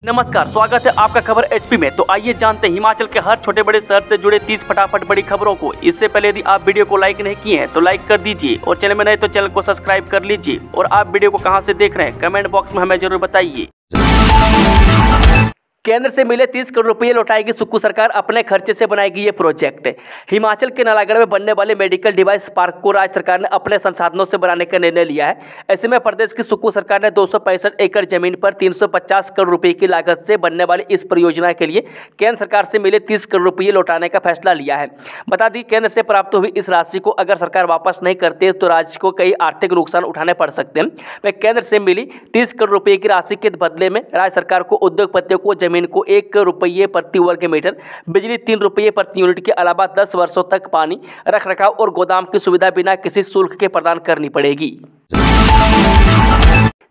नमस्कार, स्वागत है आपका खबर एचपी में। तो आइए जानते हैं हिमाचल के हर छोटे बड़े शहर से जुड़े 30 फटाफट बड़ी खबरों को। इससे पहले यदि आप वीडियो को लाइक नहीं किए हैं तो लाइक कर दीजिए और चैनल में नए तो चैनल को सब्सक्राइब कर लीजिए। और आप वीडियो को कहां से देख रहे हैं कमेंट बॉक्स में हमें जरूर बताइए। केंद्र से मिले 30 करोड़ रुपये लौटाएगी सुक्खू सरकार, अपने खर्चे से बनाएगी ये प्रोजेक्ट। हिमाचल के नालागढ़ में बनने वाले मेडिकल डिवाइस पार्क को राज्य सरकार ने अपने संसाधनों से बनाने का निर्णय लिया है। ऐसे में प्रदेश की सुक्खू सरकार ने 265 एकड़ जमीन पर 350 करोड़ रुपये की लागत से बनने वाली इस परियोजना के लिए केंद्र सरकार से मिले 30 करोड़ रुपये लौटाने का फैसला लिया है। बता दी, केंद्र से प्राप्त हुई इस राशि को अगर सरकार वापस नहीं करती तो राज्य को कई आर्थिक नुकसान उठाने पड़ सकते हैं। वह केंद्र से मिली 30 करोड़ रुपये की राशि के बदले में राज्य सरकार को उद्योगपतियों को जमीन को 1 रुपये प्रति वर्ग मीटर, बिजली 3 रुपये प्रति यूनिट के अलावा 10 वर्षों तक पानी, रखरखाव और गोदाम की सुविधा बिना किसी शुल्क के प्रदान करनी पड़ेगी।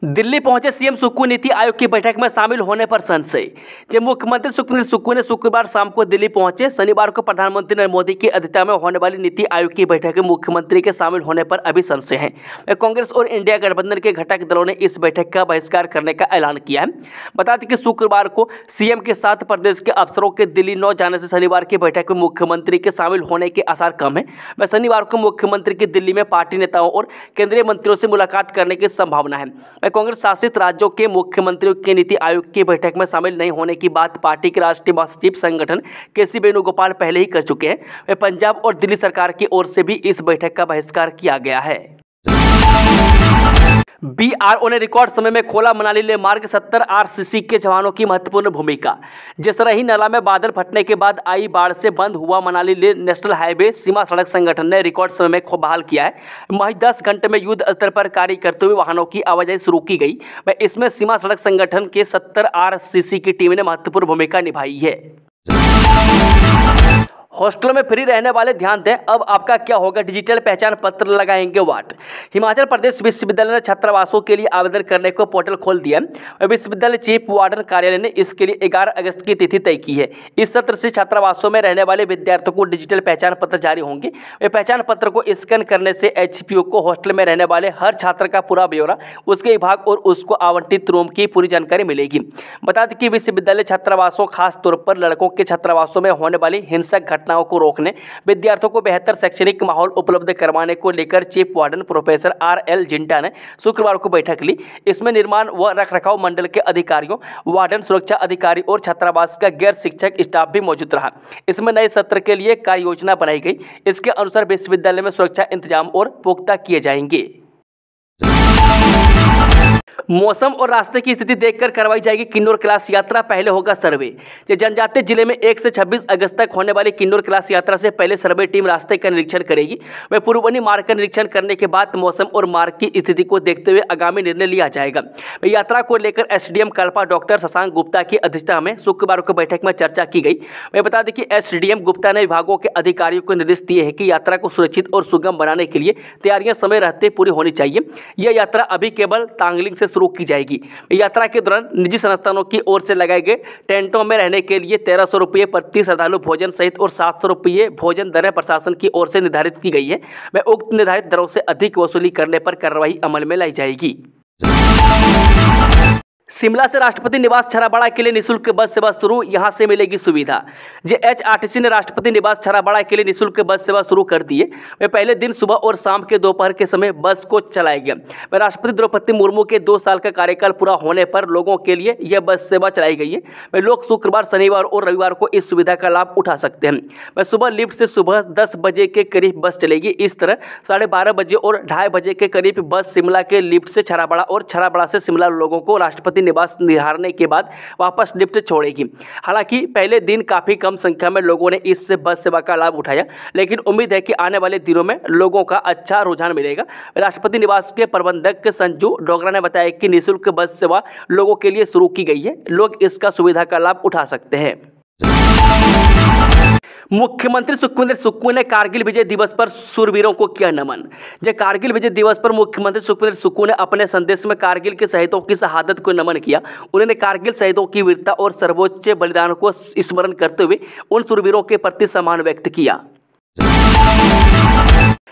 दिल्ली पहुंचे सीएम सुक्खू, नीति आयोग की बैठक में शामिल होने पर संशय। जब मुख्यमंत्री सुक्खू ने शुक्रवार शाम को दिल्ली पहुंचे, शनिवार को प्रधानमंत्री नरेंद्र मोदी की अध्यक्षता में होने वाली नीति आयोग की बैठक में मुख्यमंत्री के शामिल होने पर अभी संशय है। कांग्रेस और इंडिया गठबंधन के घटक दलों ने इस बैठक का बहिष्कार करने का ऐलान किया है। बता दें कि शुक्रवार को सीएम के साथ प्रदेश के अफसरों के दिल्ली न जाने से शनिवार की बैठक में मुख्यमंत्री के शामिल होने के आसार कम है। वह शनिवार को मुख्यमंत्री की दिल्ली में पार्टी नेताओं और केंद्रीय मंत्रियों से मुलाकात करने की संभावना है। कांग्रेस शासित राज्यों के मुख्यमंत्रियों के नीति आयोग की बैठक में शामिल नहीं होने की बात पार्टी के राष्ट्रीय महासचिव संगठन केसी वेणुगोपाल पहले ही कर चुके हैं। वे पंजाब और दिल्ली सरकार की ओर से भी इस बैठक का बहिष्कार किया गया है। बीआरओ ने रिकॉर्ड समय में खोला मनाली लेह मार्ग, 70 आरसीसी के जवानों की महत्वपूर्ण भूमिका। जसरही नाला में बादल फटने के बाद आई बाढ़ से बंद हुआ मनाली लेह नेशनल हाईवे सीमा सड़क संगठन ने रिकॉर्ड समय में बहाल किया है। महज 10 घंटे में युद्ध स्तर पर कार्य करते हुए वाहनों की आवाजाही शुरू की गई। वह इसमें सीमा सड़क संगठन के 70 आरसीसी की टीम ने महत्वपूर्ण भूमिका निभाई है। हॉस्टलों में फ्री रहने वाले ध्यान दें, अब आपका क्या होगा, डिजिटल पहचान पत्र लगाएंगे वाट। हिमाचल प्रदेश विश्वविद्यालय ने छात्रावासों के लिए आवेदन करने को पोर्टल खोल दिया है। विश्वविद्यालय चीफ वार्डन कार्यालय ने इसके लिए 11 अगस्त की तिथि तय की है। इस सत्र से छात्रावासों में रहने वाले विद्यार्थियों को डिजिटल पहचान पत्र जारी होंगे। वे पहचान पत्र को स्कैन करने से एचपीओ को हॉस्टल में रहने वाले हर छात्र का पूरा ब्यौरा, उसके विभाग और उसको आवंटित रूम की पूरी जानकारी मिलेगी। बता दें कि विश्वविद्यालय छात्रावासों, खासतौर पर लड़कों के छात्रावासों में होने वाली हिंसक घटनाओं को रोकने, विद्यार्थियों को बेहतर शैक्षणिक माहौल उपलब्ध करवाने को लेकर chief warden professor RL Zinta ने शुक्रवार को बैठक ली। इसमें निर्माण व रखरखाव मंडल के अधिकारियों, वार्डन, सुरक्षा अधिकारी और छात्रावास का गैर शिक्षक स्टाफ भी मौजूद रहा। इसमें नए सत्र के लिए कार्य योजना बनाई गई। इसके अनुसार विश्वविद्यालय में सुरक्षा इंतजाम और पुख्ता किए जाएंगे। मौसम और रास्ते की स्थिति देखकर करवाई जाएगी किन्नौर क्लास यात्रा, पहले होगा सर्वे। जनजातीय जिले में 1 से 26 अगस्त तक होने वाली किन्नौर क्लास यात्रा से पहले सर्वे टीम रास्ते का निरीक्षण करेगी। वह पूर्वनी मार्ग का निरीक्षण करने के बाद मौसम और मार्ग की स्थिति को देखते हुए आगामी निर्णय लिया जाएगा। यात्रा को लेकर एसडीएम कल्पा डॉक्टर शशांक गुप्ता की अध्यक्षता में शुक्रवार को बैठक में चर्चा की गई। वह बता दें कि एसडीएम गुप्ता ने विभागों के अधिकारियों को निर्देश दिए हैं कि यात्रा को सुरक्षित और सुगम बनाने के लिए तैयारियां समय रहते पूरी होनी चाहिए। यह यात्रा अभी केवल तांगलिंग से शुरू की जाएगी। यात्रा के दौरान निजी संस्थानों की ओर से लगाए गए टेंटों में रहने के लिए 1300 रुपये प्रति श्रद्धालु भोजन सहित और 700 रुपये भोजन दरें प्रशासन की ओर से निर्धारित की गई है। वह उक्त निर्धारित दरों से अधिक वसूली करने पर कार्रवाई अमल में लाई जाएगी। शिमला से राष्ट्रपति निवास छराबाड़ा के लिए निःशुल्क बस सेवा शुरू, यहां से मिलेगी सुविधा। एचआरटीसी ने राष्ट्रपति निवास छराबाड़ा के लिए निःशुल्क बस सेवा शुरू कर दी है। वे पहले दिन सुबह और शाम के दोपहर के समय बस को चलाया गया। वह राष्ट्रपति द्रौपदी मुर्मू के 2 साल का कार्यकाल पूरा होने पर लोगों के लिए यह बस सेवा चलाई गई है। वे लोग शुक्रवार, शनिवार और रविवार को इस सुविधा का लाभ उठा सकते हैं। वह सुबह लिफ्ट से सुबह 10 बजे के करीब बस चलेगी। इस तरह 12:30 बजे और 2:30 बजे के करीब बस शिमला के लिफ्ट से छराबाड़ा और छराबाड़ा से शिमला लोगों को राष्ट्रपति निवास निहारने के बाद वापस लिफ्ट छोड़ेगी। हालांकि पहले दिन काफी कम संख्या में लोगों ने इस बस सेवा का लाभ उठाया, लेकिन उम्मीद है कि आने वाले दिनों में लोगों का अच्छा रुझान मिलेगा। राष्ट्रपति निवास के प्रबंधक संजू डोगरा ने बताया कि निःशुल्क बस सेवा लोगों के लिए शुरू की गई है। लोग इसका सुविधा का लाभ उठा सकते हैं। मुख्यमंत्री सुक्खू ने कारगिल विजय दिवस पर शूरवीरों को किया नमन। कारगिल विजय दिवस पर मुख्यमंत्री सुक्खू ने अपने संदेश में कारगिल के शहीदों की शहादत को नमन किया। उन्होंने कारगिल शहीदों की वीरता और सर्वोच्च बलिदान को स्मरण करते हुए उन शूरवीरों के प्रति सम्मान व्यक्त किया।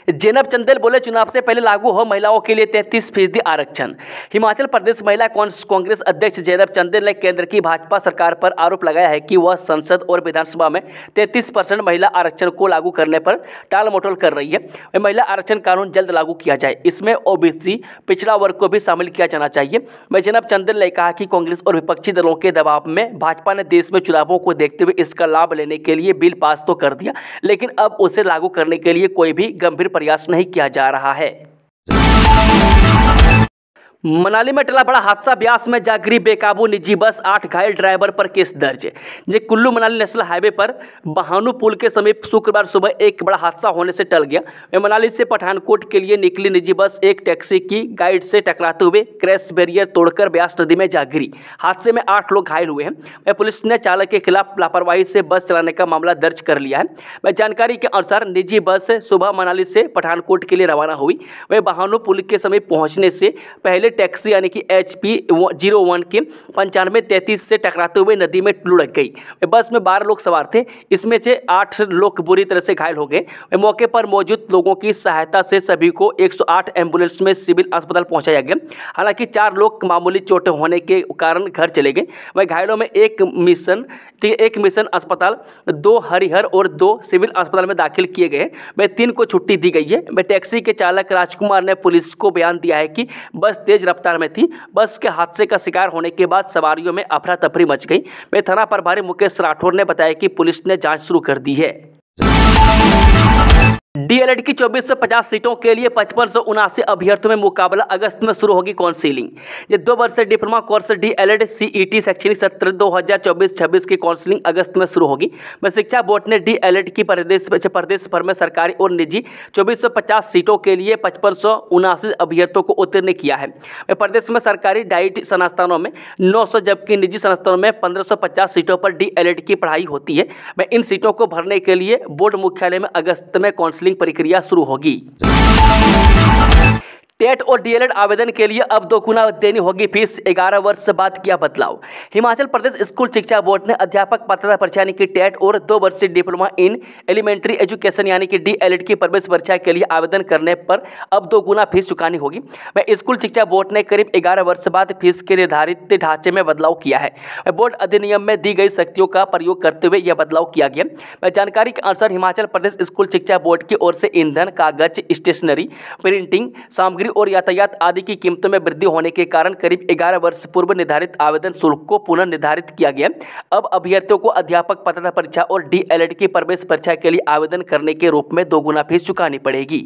जैनब चंदेल बोले, चुनाव से पहले लागू हो महिलाओं के लिए 33% आरक्षण। हिमाचल प्रदेश महिला कांग्रेस अध्यक्ष जैनब चंदेल ने केंद्र की भाजपा सरकार पर आरोप लगाया है कि वह संसद और विधानसभा में 33% महिला आरक्षण को लागू करने पर टालमटोल कर रही है। महिला आरक्षण कानून जल्द लागू किया जाए, इसमें ओबीसी पिछड़ा वर्ग को भी शामिल किया जाना चाहिए। जैनब चंदेल ने कहा कि कांग्रेस और विपक्षी दलों के दबाव में भाजपा ने देश में चुनावों को देखते हुए इसका लाभ लेने के लिए बिल पास तो कर दिया, लेकिन अब उसे लागू करने के लिए कोई भी गंभीर प्रयास नहीं किया जा रहा है। मनाली में टला बड़ा हादसा, ब्यास में जा गिरी बेकाबू निजी बस, 8 घायल, ड्राइवर पर केस दर्ज। ये कुल्लू मनाली नेशनल हाईवे पर बहानू पुल के समीप शुक्रवार सुबह एक बड़ा हादसा होने से टल गया। मनाली से पठानकोट के लिए निकली निजी बस एक टैक्सी की गाइड से टकराते हुए क्रैश बैरियर तोड़कर ब्यास नदी में जा गिरी। हादसे में 8 लोग घायल हुए हैं। पुलिस ने चालक के खिलाफ लापरवाही से बस चलाने का मामला दर्ज कर लिया है। जानकारी के अनुसार निजी बस सुबह मनाली से पठानकोट के लिए रवाना हुई। वह बहानू पुल के समीप पहुंचने से पहले टैक्सी यानी कि HP 01 के 9533 से टकराते हुए नदी में लुढ़क गई। बस में 12 लोग सवार थे, इसमें से 8 लोग बुरी तरह से घायल हो गए। मौके पर मौजूद लोगों की सहायता से सभी को 108 एम्बुलेंस में सिविल अस्पताल पहुंचाया गया। हालांकि 4 लोग मामूली चोटें होने के कारण घर चले गए। वह घायलों में एक मिशन अस्पताल, 2 हरिहर और 2 सिविल अस्पताल में दाखिल किए गए। वह 3 को छुट्टी दी गई है। टैक्सी के चालक राजकुमार ने पुलिस को बयान दिया है कि बस तेज रफ्तार में थी। बस के हादसे का शिकार होने के बाद सवारियों में अफरा तफरी मच गई। थाना प्रभारी मुकेश राठौर ने बताया कि पुलिस ने जांच शुरू कर दी है। DLED की 2450 सीटों के लिए 5579 अभ्यर्थियों में मुकाबला, अगस्त में शुरू होगी काउंसिलिंग। ये 2 वर्षीय डिप्लोमा कोर्स DLED CET शैक्षणिक सत्र 2024-26 की काउंसिलिंग अगस्त में शुरू होगी। शिक्षा बोर्ड ने DLED की प्रदेश भर में सरकारी और निजी 2450 सीटों के लिए 5579 अभ्यर्थियों को उत्तीर्ण किया है। प्रदेश में सरकारी डाइट संस्थानों में 900 जबकि निजी संस्थानों में 1550 सीटों पर DLED की पढ़ाई होती है। इन सीटों को भरने के लिए बोर्ड मुख्यालय में अगस्त में काउंसिलिंग प्रक्रिया शुरू होगी। टेट और DLED आवेदन के लिए अब 2 गुना देनी होगी फीस, 11 वर्ष बाद किया बदलाव। हिमाचल प्रदेश स्कूल शिक्षा बोर्ड ने अध्यापक पात्रता परीक्षा यानी कि टेट और 2 वर्षीय डिप्लोमा इन एलिमेंट्री एजुकेशन यानी कि DLED की प्रवेश परीक्षा के लिए आवेदन करने पर अब 2 गुना फीस चुकानी होगी। स्कूल शिक्षा बोर्ड ने करीब 11 वर्ष बाद फीस के निर्धारित ढांचे में बदलाव किया है। बोर्ड अधिनियम में दी गई शक्तियों का प्रयोग करते हुए यह बदलाव किया गया। जानकारी के अनुसार हिमाचल प्रदेश स्कूल शिक्षा बोर्ड की ओर से ईंधन, कागज, स्टेशनरी, प्रिंटिंग सामग्री और यातायात आदि की कीमतों में वृद्धि होने के कारण करीब 11 वर्ष पूर्व निर्धारित आवेदन शुल्क को पुनर्निर्धारित किया गया। अब अभ्यर्थियों को अध्यापक पात्रता परीक्षा और DLED की प्रवेश परीक्षा के लिए आवेदन करने के रूप में 2 गुना फीस चुकानी पड़ेगी।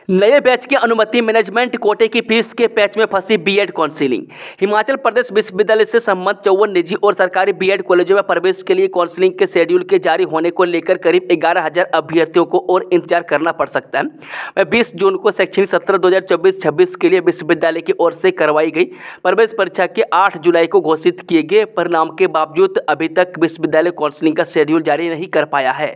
नए बैच की अनुमति, मैनेजमेंट कोटे की फीस के पैच में फंसी BEd काउंसिलिंग। हिमाचल प्रदेश विश्वविद्यालय से संबद्ध 54 निजी और सरकारी BEd कॉलेजों में प्रवेश के लिए काउंसिलिंग के शेड्यूल के जारी होने को लेकर करीब 11,000 अभ्यर्थियों को और इंतजार करना पड़ सकता है। 20 जून को शैक्षणिक सत्र 2024-26 के लिए विश्वविद्यालय की ओर से करवाई गई प्रवेश परीक्षा के 8 जुलाई को घोषित किए गए परिणाम के बावजूद अभी तक विश्वविद्यालय काउंसिलिंग का शेड्यूल जारी नहीं कर पाया है।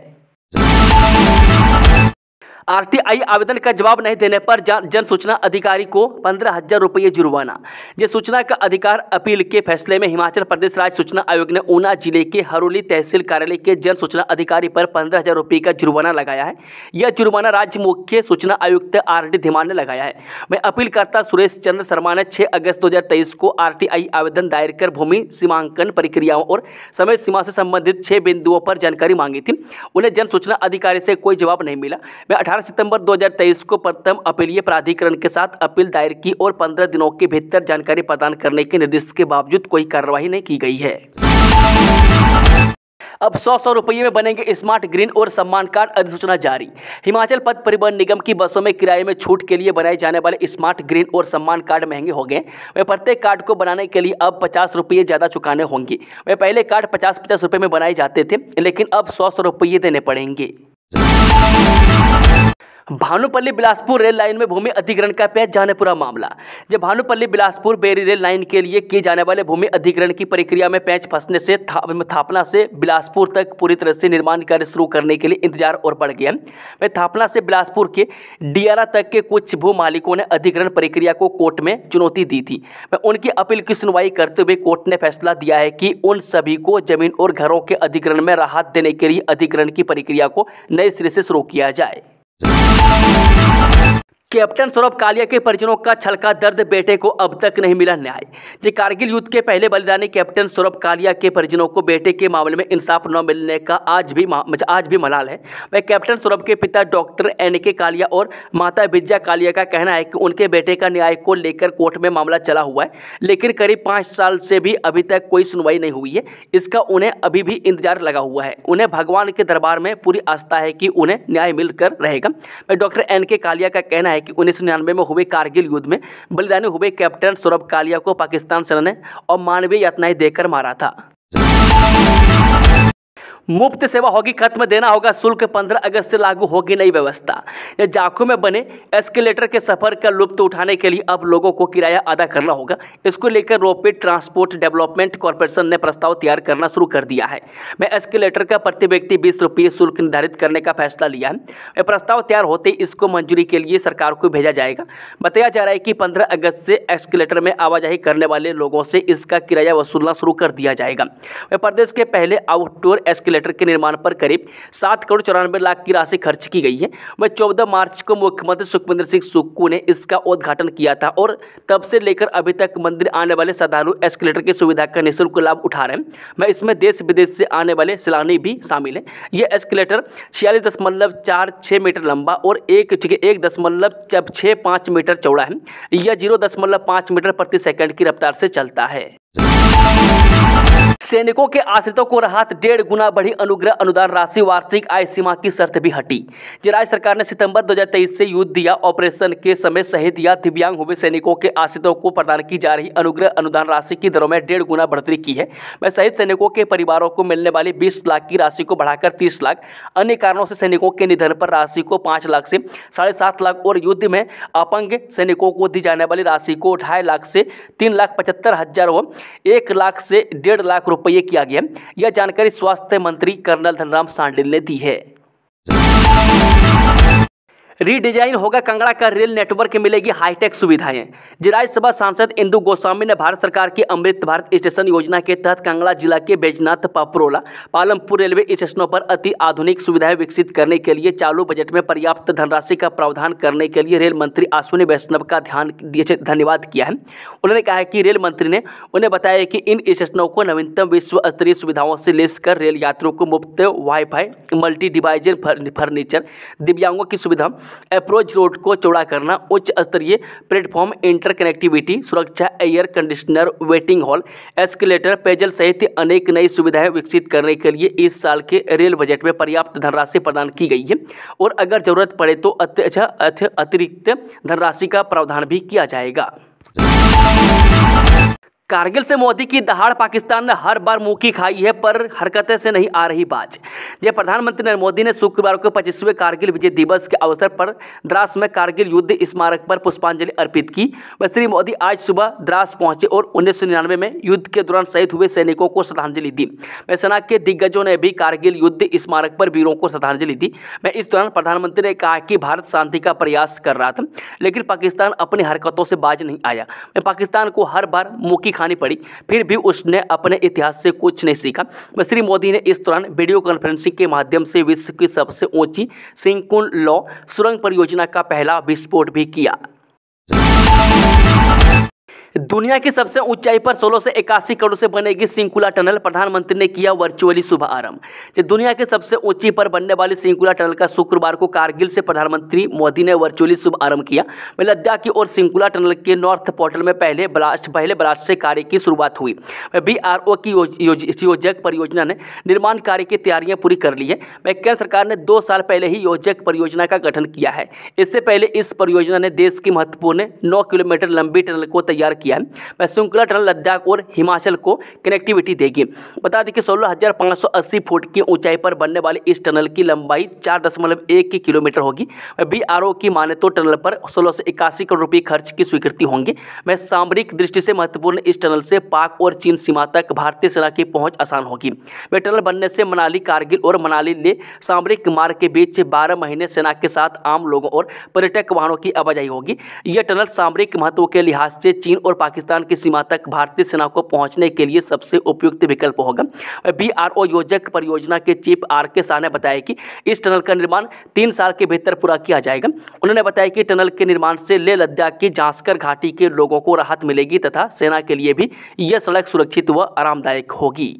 RTI आवेदन का जवाब नहीं देने पर जन सूचना अधिकारी को 15,000 रुपये जुर्माना। जन सूचना का अधिकार अपील के फैसले में हिमाचल प्रदेश राज्य सूचना आयोग ने ऊना जिले के हरोली तहसील कार्यालय के जन सूचना अधिकारी पर 15,000 रुपये का जुर्माना लगाया है। यह जुर्माना राज्य मुख्य सूचना आयुक्त RD धीमान ने लगाया है। वहीं अपीलकर्ता सुरेश चंद्र शर्मा ने 6 अगस्त 2023 को RTI आवेदन दायर कर भूमि सीमांकन प्रक्रियाओं और समय सीमा से संबंधित 6 बिंदुओं पर जानकारी मांगी थी। उन्हें जन सूचना अधिकारी से कोई जवाब नहीं मिला। 18 सितंबर 2023 को प्रथम अपीलीय प्राधिकरण के साथ अपील दायर की और 15 दिनों के भीतर जानकारी प्रदान करने के निर्देश के बावजूद कोई कार्रवाई नहीं की गई है। अब 100 रुपये में बनेंगे स्मार्ट ग्रीन और सम्मान कार्ड, अधिसूचना जारी। हिमाचल पथ परिवहन निगम की बसों में किराए में छूट के लिए बनाए जाने वाले स्मार्ट ग्रीन और सम्मान कार्ड महंगे हो गए। वे प्रत्येक कार्ड को बनाने के लिए अब 50 रुपये ज़्यादा चुकाने होंगे। वे पहले कार्ड 50-50 रुपये में बनाए जाते थे, लेकिन अब 100 रुपये देने पड़ेंगे। भानुपल्ली बिलासपुर रेल लाइन में भूमि अधिग्रहण का पेश जाने पूरा मामला। जब भानुपल्ली बिलासपुर बेरी रेल लाइन के लिए किए जाने वाले भूमि अधिग्रहण की प्रक्रिया में पेंच फंसने से थापना से बिलासपुर तक पूरी तरह से निर्माण कार्य शुरू करने के लिए इंतजार और बढ़ गया। वह थापना से बिलासपुर के डियारा तक के कुछ भू मालिकों ने अधिग्रहण प्रक्रिया को कोर्ट में चुनौती दी थी। वह उनकी अपील की सुनवाई करते हुए कोर्ट ने फैसला दिया है कि उन सभी को जमीन और घरों के अधिग्रहण में राहत देने के लिए अधिग्रहण की प्रक्रिया को नए सिरे से शुरू किया जाए। कैप्टन सौरभ कालिया के परिजनों का छलका दर्द, बेटे को अब तक नहीं मिला न्याय। जो कारगिल युद्ध के पहले बलिदानी कैप्टन सौरभ कालिया के परिजनों को बेटे के मामले में इंसाफ न मिलने का आज भी मलाल है। वह कैप्टन सौरभ के पिता डॉक्टर NK कालिया और माता विजया कालिया का कहना है कि उनके बेटे का न्याय को लेकर कोर्ट में मामला चला हुआ है, लेकिन करीब 5 साल से भी अभी तक कोई सुनवाई नहीं हुई है। इसका उन्हें अभी भी इंतजार लगा हुआ है। उन्हें भगवान के दरबार में पूरी आस्था है कि उन्हें न्याय मिलकर रहेगा। डॉक्टर NK कालिया का कहना है कि 1999 में हुए कारगिल युद्ध में बलिदानी हुए कैप्टन सौरभ कालिया को पाकिस्तान सेना ने अमानवीय यातनाएं देकर मारा था। मुफ्त सेवा होगी खत्म, देना होगा शुल्क, 15 अगस्त से लागू होगी नई व्यवस्था। जाखू में बने एस्केलेटर के सफर का लुत्फ उठाने के लिए अब लोगों को किराया अदा करना होगा। इसको लेकर रोपिड ट्रांसपोर्ट डेवलपमेंट कॉर्पोरेशन ने प्रस्ताव तैयार करना शुरू कर दिया है। मैं एस्केलेटर का प्रति व्यक्ति 20 रुपये शुल्क निर्धारित करने का फैसला लिया है। प्रस्ताव तैयार होते ही इसको मंजूरी के लिए सरकार को भेजा जाएगा। बताया जा रहा है कि 15 अगस्त से एस्केलेटर में आवाजाही करने वाले लोगों से इसका किराया वसूलना शुरू कर दिया जाएगा। प्रदेश के पहले आउटडोर एस्केलेटर के निर्माण पर करीब 7 करोड़ 94 लाख की राशि खर्च की गई है। वह 14 मार्च को मुख्यमंत्री सुखविंदर सिंह सुक्खू ने इसका उद्घाटन किया था और तब से लेकर अभी तक मंदिर आने वाले श्रद्धालु एस्केलेटर की सुविधा का निःशुल्क लाभ उठा रहे हैं। मैं इसमें देश विदेश से आने वाले सैलानी भी शामिल हैं। यह एस्केलेटर 46.46 मीटर लंबा और 1.65 मीटर चौड़ा है। यह 0.5 मीटर प्रति सेकंड की रफ्तार से चलता है। सैनिकों के आश्रितों को राहत, 1.5 गुना बढ़ी अनुग्रह अनुदान राशि, वार्षिक आय सीमा की शर्त भी हटी। राज्य सरकार ने सितंबर 2023 से युद्ध या ऑपरेशन के समय शहीद या दिव्यांग हुए सैनिकों के आश्रितों को प्रदान की जा रही अनुग्रह अनुदान राशि की दरों में 1.5 गुना बढ़ोतरी की है। वह शहीद सैनिकों के परिवारों को मिलने वाली 20 लाख की राशि को बढ़ाकर 30 लाख, अन्य कारणों से सैनिकों के निधन पर राशि को 5 लाख से 7.5 लाख और युद्ध में अपंग सैनिकों को दी जाने वाली राशि को 2.5 लाख से 3,75,000 और 1 लाख से 1.5 लाख रुपये किया गया। यह जानकारी स्वास्थ्य मंत्री कर्नल धनराम शांडिल ने दी है। रीडिजाइन होगा कांगड़ा का रेल नेटवर्क, मिलेगी हाईटेक सुविधाएं। राज्यसभा सांसद इंदु गोस्वामी ने भारत सरकार की अमृत भारत स्टेशन योजना के तहत कांगड़ा जिला के बैजनाथ, पपरोला, पालमपुर रेलवे स्टेशनों पर अति आधुनिक सुविधाएं विकसित करने के लिए चालू बजट में पर्याप्त धनराशि का प्रावधान करने के लिए रेल मंत्री अश्विनी वैष्णव का धन्यवाद किया है। उन्होंने कहा है कि रेल मंत्री ने उन्हें बताया कि इन स्टेशनों को नवीनतम विश्व स्तरीय सुविधाओं से लेस कर रेल यात्रियों को मुफ्त वाईफाई, मल्टी डिवाइजर फर्नीचर, दिव्यांगों की सुविधा, अप्रोच रोड को चौड़ा करना, उच्च स्तरीय प्लेटफॉर्म, इंटरकनेक्टिविटी, सुरक्षा, air conditioner, waiting hall, escalator, पेयजल सहित अनेक नई सुविधाएं विकसित करने के लिए इस साल के रेल बजट में पर्याप्त धनराशि प्रदान की गई है और अगर जरूरत पड़े तो अतिरिक्त धनराशि का प्रावधान भी किया जाएगा। कारगिल से मोदी की दहाड़, पाकिस्तान ने हर बार मुंह की खाई है पर हरकतें से नहीं आ रही बाज। प्रधानमंत्री नरेंद्र मोदी ने शुक्रवार को 25वें कारगिल विजय दिवस के अवसर पर द्रास में कारगिल युद्ध स्मारक पर पुष्पांजलि अर्पित की। श्री मोदी आज सुबह द्रास पहुंचे और 1999 में युद्ध के दौरान शहीद हुए सैनिकों को श्रद्धांजलि दी। सेना के दिग्गजों ने भी कारगिल युद्ध स्मारक पर वीरों को श्रद्धांजलि दी। इस दौरान प्रधानमंत्री ने कहा कि भारत शांति का प्रयास कर रहा था, लेकिन पाकिस्तान अपनी हरकतों से बाज नहीं आया। पाकिस्तान को हर बार मुंह की खानी पड़ी, फिर भी उसने अपने इतिहास से कुछ नहीं सीखा। श्री मोदी ने इस दौरान वीडियो कॉन्फ्रेंसिंग के माध्यम से विश्व की सबसे ऊंची सिंकुन लॉ सुरंग परियोजना का पहला विस्फोट भी किया। दुनिया की सबसे ऊंचाई पर 1681 करोड़ से बनेगी सिंकुला टनल, प्रधानमंत्री ने किया वर्चुअली शुभारंभ। दुनिया की सबसे ऊंची पर बनने वाली सिंकुला टनल का शुक्रवार को कारगिल से प्रधानमंत्री मोदी ने वर्चुअली शुभारंभ किया। लद्दाख की ओर सिंकुला टनल के नॉर्थ पोर्टल में पहले ब्लास्ट से कार्य की शुरुआत हुई। BRO की योजक परियोजना ने निर्माण कार्य की तैयारियां पूरी कर ली है। केंद्र सरकार ने 2 साल पहले ही योजक परियोजना का गठन किया है। इससे पहले इस परियोजना ने देश की महत्वपूर्ण 9 किलोमीटर लंबी टनल को तैयार किया है। वह श्रृंखला टनल लद्दाख और हिमाचल को कनेक्टिविटी देगी। बता दें कि 16,580 फुट की ऊंचाई पर बनने वाले इस टनल की लंबाई 4.1 किलोमीटर होगी। BRO की माने तो टनल पर 16 से 81 करोड़ रुपये खर्च की स्वीकृति होंगी। वह सामरिक दृष्टि से महत्वपूर्ण इस टनल से पाक और चीन सीमा तक भारतीय सेना की पहुंच आसान होगी। वह टनल बनने से मनाली, कारगिल और मनाली ले सामरिक मार्ग के बीच 12 महीने सेना के साथ आम लोगों और पर्यटक वाहनों की आवाजाही होगी। यह टनल सामरिक महत्व के लिहाज से चीन और पाकिस्तान की सीमा तक भारतीय सेना को पहुंचने के लिए सबसे उपयुक्त विकल्प होगा। BRO योजक परियोजना के चीफ RK शाह ने बताया कि इस टनल का निर्माण 3 साल के भीतर पूरा किया जाएगा। उन्होंने बताया कि टनल के निर्माण से लेह लद्दाख की जांस्कर घाटी के लोगों को राहत मिलेगी तथा सेना के लिए भी यह सड़क सुरक्षित व आरामदायक होगी।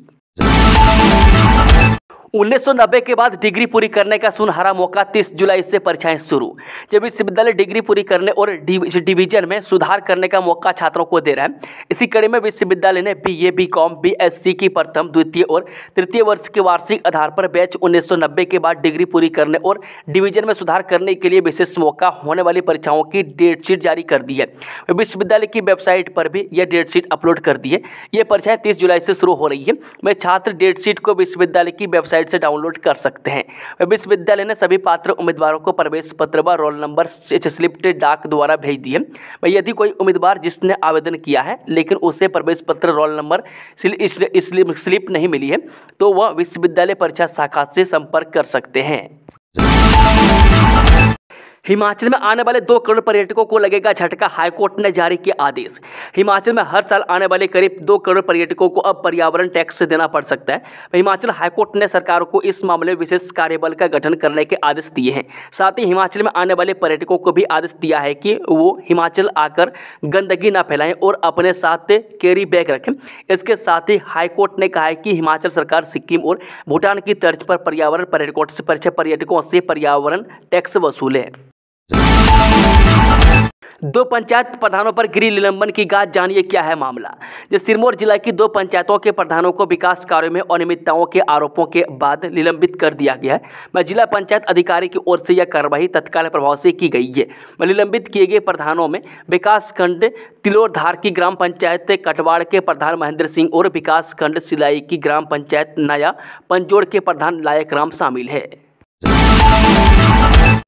1990 के बाद डिग्री पूरी करने का सुनहरा मौका, 30 जुलाई से परीक्षाएं शुरू। जब विश्वविद्यालय डिग्री पूरी करने और डिवीजन में सुधार करने का मौका छात्रों को दे रहा है, इसी कड़ी में विश्वविद्यालय ने BA, BCom, BSc की प्रथम, द्वितीय और तृतीय वर्ष के वार्षिक आधार पर बैच 1990 के बाद डिग्री पूरी करने और डिवीजन में सुधार करने के लिए विशेष मौका होने वाली परीक्षाओं की डेट शीट जारी कर दी है। विश्वविद्यालय की वेबसाइट पर भी यह डेट शीट अपलोड कर दी है। ये परीक्षाएं 30 जुलाई से शुरू हो रही है। मैं छात्र डेट शीट को विश्वविद्यालय की वेबसाइट से डाउनलोड कर सकते हैं। विश्वविद्यालय ने सभी पात्र उम्मीदवारों को प्रवेश पत्र व रोल नंबर स्लिप डाक द्वारा भेज दिए। यदि कोई उम्मीदवार जिसने आवेदन किया है लेकिन उसे प्रवेश पत्र, रोल नंबर स्लिप नहीं मिली है तो वह विश्वविद्यालय परीक्षा शाखा से संपर्क कर सकते हैं। हिमाचल में आने वाले 2 करोड़ पर्यटकों को लगेगा झटका, हाईकोर्ट ने जारी किया आदेश। हिमाचल में हर साल आने वाले करीब 2 करोड़ पर्यटकों को अब पर्यावरण टैक्स देना पड़ सकता है। हिमाचल हाईकोर्ट ने सरकार को इस मामले में विशेष कार्यबल का गठन करने के आदेश दिए हैं। साथ ही हिमाचल में आने वाले पर्यटकों को भी आदेश दिया है कि वो हिमाचल आकर गंदगी न फैलाएं और अपने साथ कैरी बैग रखें। इसके साथ ही हाईकोर्ट ने कहा है कि हिमाचल सरकार सिक्किम और भूटान की तर्ज पर पर्यटकों से पर्यावरण टैक्स वसूले। 2 पंचायत प्रधानों पर गिरी निलंबन की गाज, जानिए क्या है मामला। सिरमौर जिला की 2 पंचायतों के प्रधानों को विकास कार्यों में अनियमितताओं के आरोपों के बाद निलंबित कर दिया गया है। जिला पंचायत अधिकारी की ओर से यह कार्रवाई तत्काल प्रभाव से की गई है। निलंबित किए गए प्रधानों में विकास खंड तिलोरधार की ग्राम पंचायत कटवाड़ के प्रधान महेंद्र सिंह और विकास खंड सिलाई की ग्राम पंचायत नया पंजोड़ के प्रधान लायक राम शामिल है।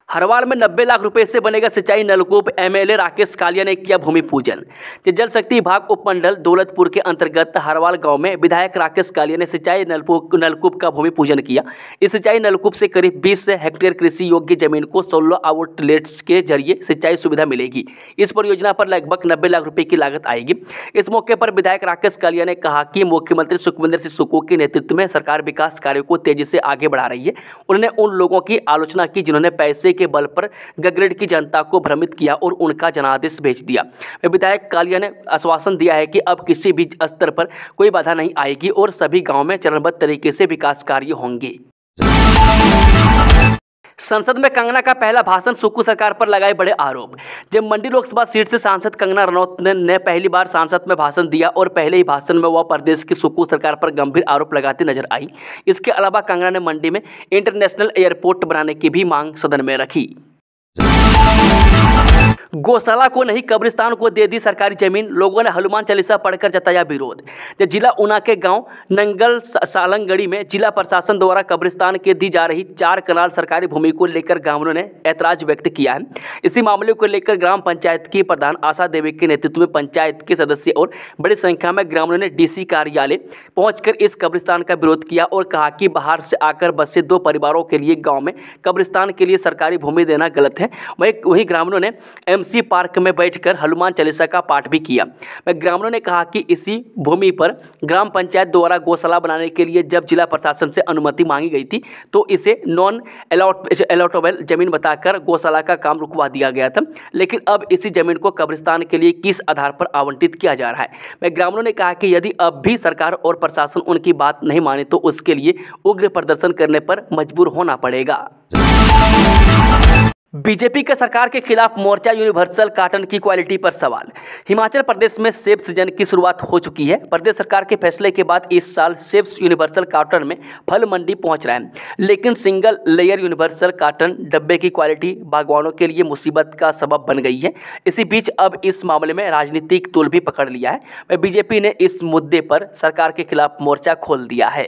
हरवाल में 90 लाख रुपए से बनेगा सिंचाई नलकूप, MLA राकेश कालिया ने किया भूमि पूजन। जल शक्ति विभाग उपमंडल दौलतपुर के अंतर्गत हरवाल गांव में विधायक राकेश कालिया ने सिंचाई नलकूप का भूमि पूजन किया। इस सिंचाई नलकूप से करीब 20 हेक्टेयर कृषि योग्य जमीन को 16 आउटलेट्स के जरिए सिंचाई सुविधा मिलेगी। इस परियोजना पर लगभग 90 लाख रुपए की लागत आएगी। इस मौके पर विधायक राकेश कालिया ने कहा कि मुख्यमंत्री सुखविंदर सिंह सुक्खू के नेतृत्व में सरकार विकास कार्यों को तेजी से आगे बढ़ा रही है। उन्होंने उन लोगों की आलोचना की जिन्होंने पैसे के बल पर गगरेट की जनता को भ्रमित किया और उनका जनादेश भेज दिया। विधायक कालिया ने आश्वासन दिया है कि अब किसी भी स्तर पर कोई बाधा नहीं आएगी और सभी गांव में चरणबद्ध तरीके से विकास कार्य होंगे। संसद में कंगना का पहला भाषण, सुक्खू सरकार पर लगाए बड़े आरोप। जब मंडी लोकसभा सीट से सांसद कंगना रनौत ने पहली बार संसद में भाषण दिया और पहले ही भाषण में वह प्रदेश की सुक्खू सरकार पर गंभीर आरोप लगाती नजर आई। इसके अलावा कंगना ने मंडी में इंटरनेशनल एयरपोर्ट बनाने की भी मांग सदन में रखी। गौशाला को नहीं कब्रिस्तान को दे दी सरकारी जमीन, लोगों ने हनुमान चालीसा पढ़कर जताया विरोध। जिला ऊना के गांव नंगल सालंगड़ी में जिला प्रशासन द्वारा कब्रिस्तान के दी जा रही 4 कनाल सरकारी भूमि को लेकर ग्रामीणों ने ऐतराज व्यक्त किया है। इसी मामले को लेकर ग्राम पंचायत की प्रधान आशा देवी के नेतृत्व में पंचायत के सदस्य और बड़ी संख्या में ग्रामीणों ने DC कार्यालय पहुंचकर इस कब्रिस्तान का विरोध किया और कहा कि बाहर से आकर बसे 2 परिवारों के लिए गाँव में कब्रिस्तान के लिए सरकारी भूमि देना गलत है। वहीं ग्रामीणों ने MC पार्क में बैठकर हनुमान चालीसा का पाठ भी किया। ग्रामीणों ने कहा कि इसी भूमि पर ग्राम पंचायत द्वारा गौशाला बनाने के लिए जब जिला प्रशासन से अनुमति मांगी गई थी तो इसे नॉन अलॉटेबल जमीन बताकर गौशाला का काम रुकवा दिया गया था, लेकिन अब इसी जमीन को कब्रिस्तान के लिए किस आधार पर आवंटित किया जा रहा है। ग्रामीणों ने कहा कि यदि अब भी सरकार और प्रशासन उनकी बात नहीं माने तो उसके लिए उग्र प्रदर्शन करने पर मजबूर होना पड़ेगा। बीजेपी के सरकार के खिलाफ मोर्चा, यूनिवर्सल कॉटन की क्वालिटी पर सवाल। हिमाचल प्रदेश में सेब सीजन की शुरुआत हो चुकी है। प्रदेश सरकार के फैसले के बाद इस साल सेब यूनिवर्सल कॉटन में फल मंडी पहुंच रहा है, लेकिन सिंगल लेयर यूनिवर्सल कॉटन डब्बे की क्वालिटी बागवानों के लिए मुसीबत का सबब बन गई है। इसी बीच अब इस मामले में राजनीतिक तूल भी पकड़ लिया है। बीजेपी ने इस मुद्दे पर सरकार के खिलाफ मोर्चा खोल दिया है।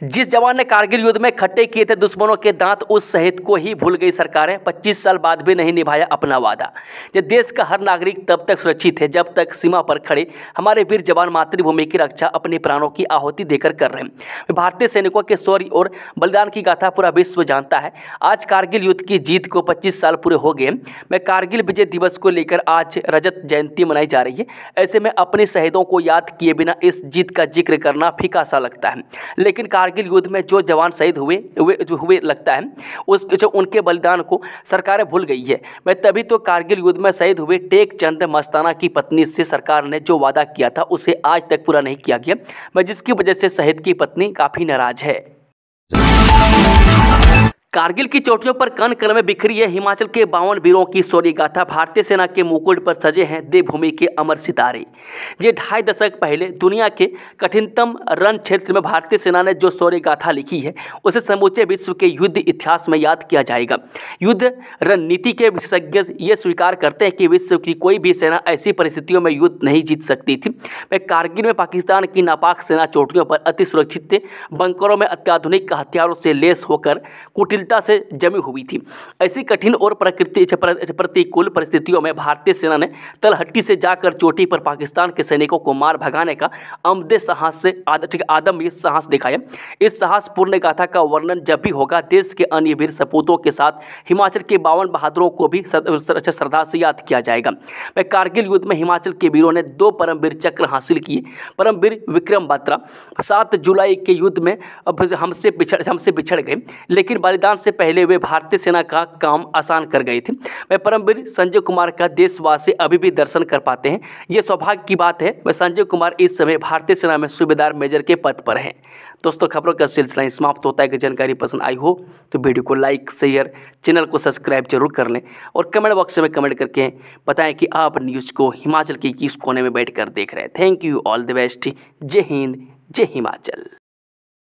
जिस जवान ने कारगिल युद्ध में खट्टे किए थे दुश्मनों के दांत, उस शहीद को ही भूल गई सरकारें। 25 साल बाद भी नहीं निभाया अपना वादा। ये देश का हर नागरिक तब तक सुरक्षित है जब तक सीमा पर खड़े हमारे वीर जवान मातृभूमि की रक्षा अपने प्राणों की आहुति देकर कर रहे हैं। भारतीय सैनिकों के शौर्य और बलिदान की गाथा पूरा विश्व जानता है। आज कारगिल युद्ध की जीत को 25 साल पूरे हो गए। मैं कारगिल विजय दिवस को लेकर आज रजत जयंती मनाई जा रही है। ऐसे में अपने शहीदों को याद किए बिना इस जीत का जिक्र करना फीका सा लगता है। लेकिन कारगिल युद्ध में जो जवान शहीद हुए लगता है जो उनके बलिदान को सरकारें भूल गई है। मैं तभी तो कारगिल युद्ध में शहीद हुए टेक चंद मस्ताना की पत्नी से सरकार ने जो वादा किया था उसे आज तक पूरा नहीं किया गया, मैं जिसकी वजह से शहीद की पत्नी काफी नाराज है। कारगिल की चोटियों पर कण कण में बिखरी है हिमाचल के 52 वीरों की शौर्य गाथा। भारतीय सेना के मुकुट पर सजे हैं देवभूमि के अमर सितारे। ये 2.5 दशक पहले दुनिया के कठिनतम रण क्षेत्र में भारतीय सेना ने जो शौर्य गाथा लिखी है उसे समूचे विश्व के युद्ध इतिहास में याद किया जाएगा। युद्ध रणनीति के विशेषज्ञ ये स्वीकार करते हैं कि विश्व की कोई भी सेना ऐसी परिस्थितियों में युद्ध नहीं जीत सकती थी। मैं कारगिल में पाकिस्तान की नापाक सेना चोटियों पर अति सुरक्षित बंकरों में अत्याधुनिक हथियारों से लेस होकर कुटिलता से जमी हुई थी। ऐसी कठिन और प्रतिकूल परिस्थितियों में भारतीय सेना ने तलहट्टी से जाकर चोटी पर पाकिस्तान के सैनिकों को मार भगाने का आदमयी साहस दिखाया। इस साहसपूर्ण गाथा का वर्णन जब भी होगा देश के अन्य वीर सपूतों के साथ हिमाचल के 52 बहादुरों को भी श्रद्धा से याद किया जाएगा। मैं कारगिल युद्ध में हिमाचल के वीरों ने 2 परमवीर चक्र हासिल किए। परमवीर विक्रम बत्रा 7 जुलाई के युद्ध में हमसे बिछड़ गए, लेकिन बलिदान से पहले वे भारतीय सेना का काम आसान कर गए थे। मैं परमवीर संजय कुमार का देशवासी अभी भी दर्शन कर पाते हैं। ये सौभाग्य की बात है। वह संजय कुमार इस समय भारतीय सेना में सूबेदार मेजर के पद पर हैं। दोस्तों, खबरों का सिलसिला समाप्त होता है। कि जानकारी पसंद आई हो तो वीडियो को लाइक, शेयर, चैनल को सब्सक्राइब जरूर कर लें और कमेंट बॉक्स में कमेंट करके बताएं कि आप न्यूज़ को हिमाचल के किस कोने में बैठकर देख रहे हैं। Thank you, all the best. जय हिंद, जय हिमाचल।